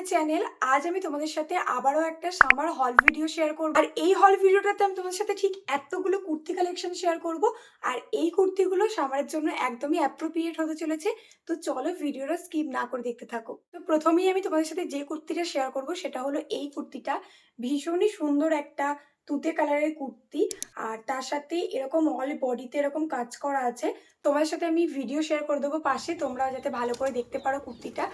My channel. আজ আমি তোমাদের সাথে আবারও একটা সামার হল ভিডিও শেয়ার করব। আর এই হল ভিডিওটাতে আমি তোমাদের সাথে ঠিক এতগুলো কুর্তি কালেকশন শেয়ার করব। আর এই কুর্তিগুলো সামারের জন্য একদমই অ্যাপ্রোপ্রিয়েট হতে চলেছে। তো চলো ভিডিওটা স্কিপ না করে দেখতে থাকো। তো প্রথমেই আমি তোমাদের সাথে যে কুর্তিটা শেয়ার করব সেটা হলো এই কুর্তিটা। ভীষণই সুন্দর একটা তুতে কালারের কুর্তি, আর তার সাথে এরকম অল বডিতে এরকম কাজ করা আছে। তোমাদের সাথে আমি ভিডিও শেয়ার করে দেবো পাশে, তোমরা যাতে ভালো করে দেখতে পারো কুর্তিটা।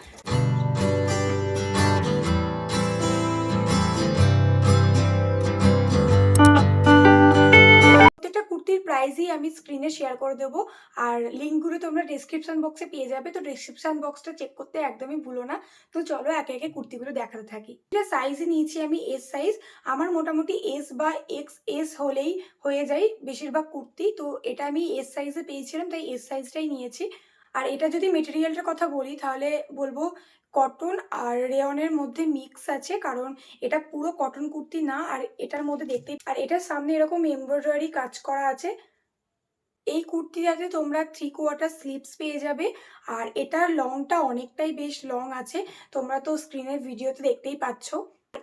প্রত্যেকটা কুর্তির প্রাইসই আমি স্ক্রিনে শেয়ার করে দেবো, আর লিঙ্কগুলো তোমরা ডেসক্রিপশন বক্সে পেয়ে যাবে। তো ডেসক্রিপশন বক্সটা চেক করতে একদমই ভুলো না। তো চলো একে একে কুর্তিগুলো দেখাতে থাকি। এটা সাইজে নিয়েছি আমি এস সাইজ। আমার মোটামুটি এস বা এক্স এস হলেই হয়ে যায় বেশিরভাগ কুর্তি। তো এটা আমি এস সাইজে পেয়েছিলাম, তাই এস সাইজটাই নিয়েছি। আর এটা যদি মেটেরিয়ালটার কথা বলি তাহলে বলবো কটন আর রেয়নের মধ্যে মিক্স আছে, কারণ এটা পুরো কটন কুর্তি না। আর এটার মধ্যে দেখতেই, আর এটার সামনে এরকম এমব্রয়ডারি কাজ করা আছে। এই কুর্তিটাতে তোমরা 3/4 স্লিভস পেয়ে যাবে। আর এটার লংটা অনেকটাই বেশ লং আছে, তোমরা তো স্ক্রিনের ভিডিওতে দেখতেই পাচ্ছ।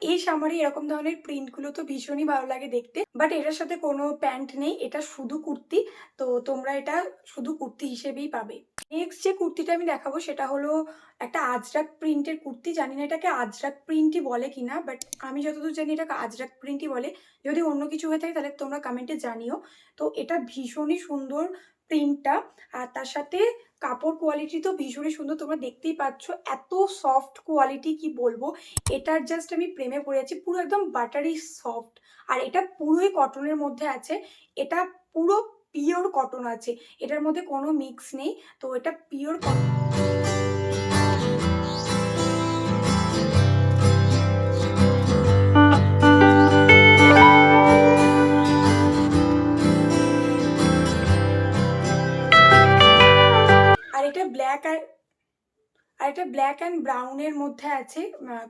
এই সামারে এরকম ধরনের প্রিন্টগুলো তো ভীষণই ভালো লাগে দেখতে, বাট এটার সাথে কোনো প্যান্ট নেই, এটা শুধু কুর্তি। তো তোমরা এটা শুধু কুর্তি হিসেবেই পাবে। নেক্সট যে কুর্তিটা আমি দেখাবো সেটা হলো একটা আজরাক প্রিন্টের কুর্তি। জানি না এটাকে আজরাক প্রিন্টই বলে কিনা, বাট আমি যতদূর জানি এটাকে আজরাক প্রিন্টই বলে। যদি অন্য কিছু হয়ে থাকে তাহলে তোমরা কমেন্টে জানিও। তো এটা ভীষণই সুন্দর প্রিন্টটা, আর তার সাথে কাপড় কোয়ালিটি তো ভীষণই সুন্দর, তোমরা দেখতেই পাচ্ছ এত সফট কোয়ালিটি কি বলবো। এটার জাস্ট আমি প্রেমে পড়ে আছি, পুরো একদম বাটারি সফট। আর এটা পুরোই কটনের মধ্যে আছে, এটা পুরো পিওর কটন আছে, এটার মধ্যে কোনো মিক্স নেই। তো এটা পিওর কটন। আর এটা ব্ল্যাক অ্যান্ড ব্রাউনের মধ্যে আছে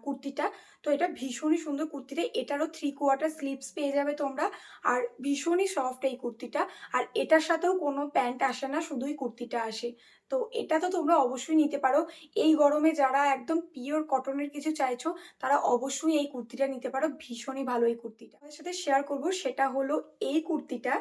কুর্তিটা। তো এটা ভীষণই সুন্দর কুর্তিটা, এটারও 3/4 স্লিভস পেয়ে যাবে তোমরা। আর ভীষণই সফট এই কুর্তিটা। আর এটার সাথেও কোনো প্যান্ট আসে না, শুধুই কুর্তিটা আসে। তো এটা তো তোমরা অবশ্যই নিতে পারো। এই গরমে যারা একদম পিওর কটনের কিছু চাইছো তারা অবশ্যই এই কুর্তিটা নিতে পারো, ভীষণই ভালো এই কুর্তিটা। আমাদের সাথে শেয়ার করবো সেটা হলো এই কুর্তিটা।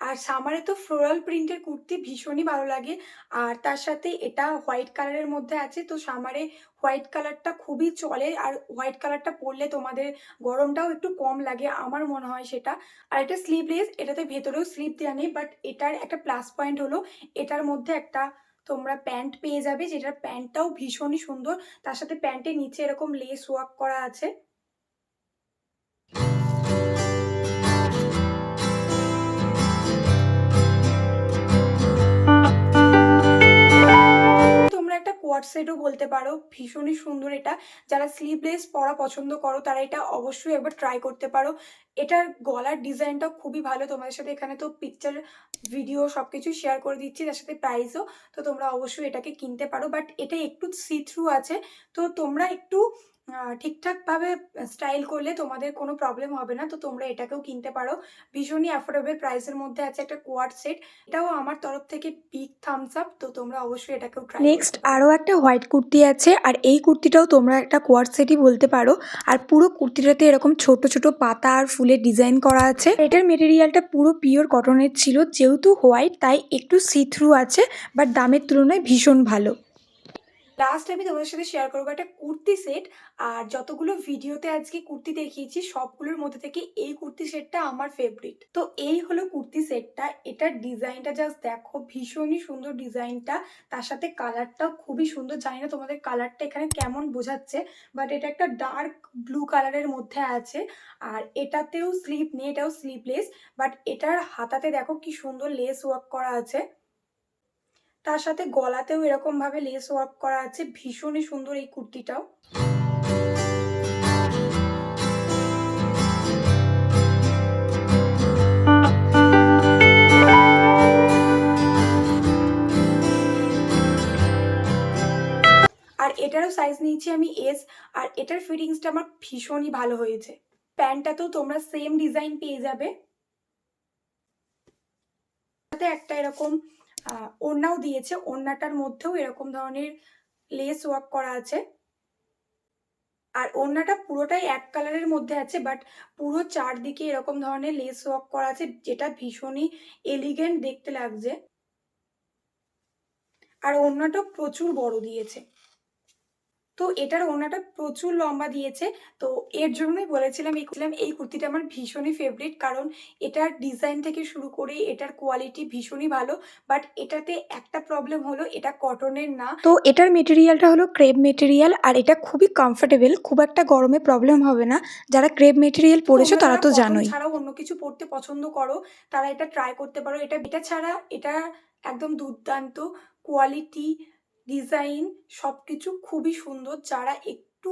আর সামারে তো ফ্লোরাল প্রিন্টের কুর্তি ভীষণই ভালো লাগে। আর তার সাথে এটা হোয়াইট কালারের মধ্যে আছে, তো সামারে হোয়াইট কালারটা খুবই চলে। আর হোয়াইট কালারটা পরলে তোমাদের গরমটাও একটু কম লাগে, আমার মনে হয় সেটা। আর এটা স্লিভলেস, এটাতে ভেতরেও স্লিভ দেওয়া নেই, বাট এটার একটা প্লাস পয়েন্ট হলো এটার মধ্যে একটা তোমরা প্যান্ট পেয়ে যাবে, যেটার প্যান্টটাও ভীষণই সুন্দর। তার সাথে প্যান্টের নিচে এরকম লেস ওয়ার্ক করা আছে। তোমরা একটা কোয়াড সেটও বলতে পারো, ভীষণই সুন্দর এটা। যারা স্লিভলেস পরা পছন্দ করো তারা এটা অবশ্যই একবার ট্রাই করতে পারো। এটার গলার ডিজাইনটাও খুবই ভালো, তোমাদের সাথে এখানে তো পিকচার ভিডিও সবকিছু শেয়ার করে দিচ্ছি, তার সাথে প্রাইসও। তো তোমরা অবশ্যই এটাকে কিনতে পারো, বাট এটা একটু সি থ্রু আছে। তো তোমরা একটু ঠিকঠাকভাবে স্টাইল করলে তোমাদের কোনো প্রবলেম হবে না। তো তোমরা এটাকেও কিনতে পারো, ভীষণই অ্যাফোর্ডেবল প্রাইসের মধ্যে আছে একটা কোয়াড সেট। এটাও আমার তরফ থেকে বিগ থামস আপ। তো তোমরা অবশ্যই এটাকেও ট্রাই। নেক্সট আরও একটা হোয়াইট কুর্তি আছে, আর এই কুর্তিটাও তোমরা একটা কোয়াড সেটই বলতে পারো। আর পুরো কুর্তিটাতে এরকম ছোট ছোট পাতা আর ফুলের ডিজাইন করা আছে। এটার মেটেরিয়ালটা পুরো পিওর কটনের ছিল, যেহেতু হোয়াইট তাই একটু সি থ্রু আছে, বাট দামের তুলনায় ভীষণ ভালো। লাস্ট আমি তোমাদের সাথে শেয়ার করবো একটা কুর্তি সেট। আর যতগুলো ভিডিওতে আজকে কুর্তি দেখিয়েছি সবগুলোর মধ্যে থেকে এই কুর্তি সেটটা আমার ফেভারিট। তো এই হলো কুর্তি সেটটা, এটার ডিজাইনটা জাস্ট দেখো, ভীষণই সুন্দর ডিজাইনটা। তার সাথে কালারটাও খুবই সুন্দর, জানি না তোমাদের কালারটা এখানে কেমন বোঝাচ্ছে, বাট এটা একটা ডার্ক ব্লু কালারের মধ্যে আছে। আর এটাতেও স্লিভ নেই, এটাও স্লিভলেস, বাট এটার হাতাতে দেখো কি সুন্দর লেস ওয়ার্ক করা আছে। তার সাথে গলাতেও এরকম ভাবে লেস ওয়ার্ক করা আছে, ভীষণই সুন্দর এই কুর্তিটাও। আর এটারও সাইজ নিয়েছি আমি এস। আর এটার ফিটিংসটা আমার ভীষণই ভালো হয়েছে। প্যান্টটাতেও তোমরা সেম ডিজাইন পেয়ে যাবে, সাথে একটা এরকম ওড়নাও দিয়েছে, ওড়নাটার মধ্যেও এরকম ধরনের লেস ওয়ার্ক করা আছে। আর ওড়নাটা পুরোটাই এক কালারের মধ্যে আছে, বাট পুরো চারদিকে এরকম ধরনের লেস ওয়ার্ক করা আছে, যেটা ভীষণই এলিগেন্ট দেখতে লাগছে। আর ওড়নাটা প্রচুর বড় দিয়েছে। তো এটার ওড়নাটা প্রচুর লম্বা দিয়েছে। তো এর জন্যই বলেছিলাম এই কুর্তিটা আমার ভীষণই ফেভারিট, কারণ এটার ডিজাইন থেকে শুরু করে এটার কোয়ালিটি ভীষণই ভালো। বাট এটাতে একটা প্রবলেম হলো, এটা কটনের না। তো এটার মেটেরিয়ালটা হলো ক্রেপ মেটেরিয়াল, আর এটা খুবই কমফোর্টেবল, খুব একটা গরমে প্রবলেম হবে না। যারা ক্রেপ মেটেরিয়াল পরেছো তারা তো জানোই। ছাড়াও অন্য কিছু পরতে পছন্দ করো তারা এটা ট্রাই করতে পারো। এটা ছাড়া এটা একদম দুর্দান্ত কোয়ালিটি, ডিজাইন সবকিছু খুবই সুন্দর। যারা একটু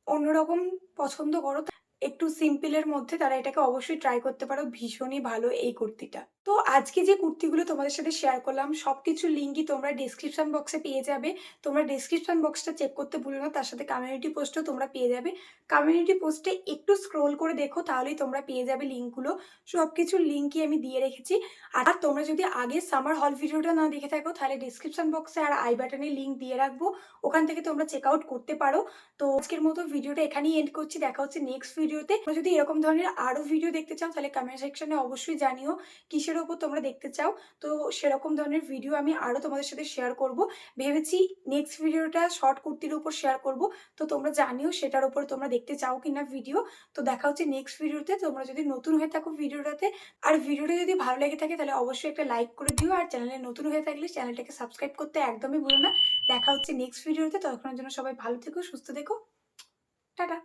অন্যরকম পছন্দ করো, একটু সিম্পলের মধ্যে, তারা এটাকে অবশ্যই ট্রাই করতে পারো। ভীষণই ভালো এই কুর্তিটা। তো আজকে যে কুর্তিগুলো তোমাদের সাথে শেয়ার করলাম সবকিছু লিঙ্কই তোমরা ডেসক্রিপশন বক্সে পেয়ে যাবে। তোমরা ডেসক্রিপশন বক্সটা চেক করতে ভুলো না, তার সাথে কমিউনিটি পোস্টও তোমরা পেয়ে যাবে। কমিউনিটি পোস্টে একটু স্ক্রোল করে দেখো, তাহলেই তোমরা পেয়ে যাবে লিঙ্কগুলো। সবকিছুর লিঙ্কই আমি দিয়ে রেখেছি। আর তোমরা যদি আগে সামার হল ভিডিওটা না দেখে থাকো, তাহলে ডিসক্রিপশন বক্সে আর আই বাটনে লিঙ্ক দিয়ে রাখবো, ওখান থেকে তোমরা চেক আউট করতে পারো। তো আজকের মতো ভিডিওটা এখানেই এন্ড করছি। দেখা হচ্ছে নেক্সট ভিডিওতে। তোমরা যদি এরকম ধরনের আরো ভিডিও দেখতে চাও, তাহলে কমেন্ট সেকশনে অবশ্যই জানিও কিসের ওপর তোমরা দেখতে চাও। তো সেরকম ধরনের ভিডিও আমি আরো তোমাদের সাথে শেয়ার করব। ভেবেছি নেক্সট ভিডিওটা শর্ট কুর্তির উপর শেয়ার করব। তো তোমরা জানিও সেটার উপর তোমরা দেখতে চাও কিনা ভিডিও। তো দেখা হচ্ছে নেক্সট ভিডিওতে। তোমরা যদি নতুন হয়ে থাকো ভিডিওটাতে, আর ভিডিওটা যদি ভালো লেগে থাকে, তাহলে অবশ্যই একটা লাইক করে দিও। আর চ্যানেলে নতুন হয়ে থাকলে চ্যানেলটাকে সাবস্ক্রাইব করতে একদমই ভুলো না। দেখা হচ্ছে নেক্সট ভিডিওতে। ততক্ষণের জন্য সবাই ভালো থেকো, সুস্থ থেকো। টাটা।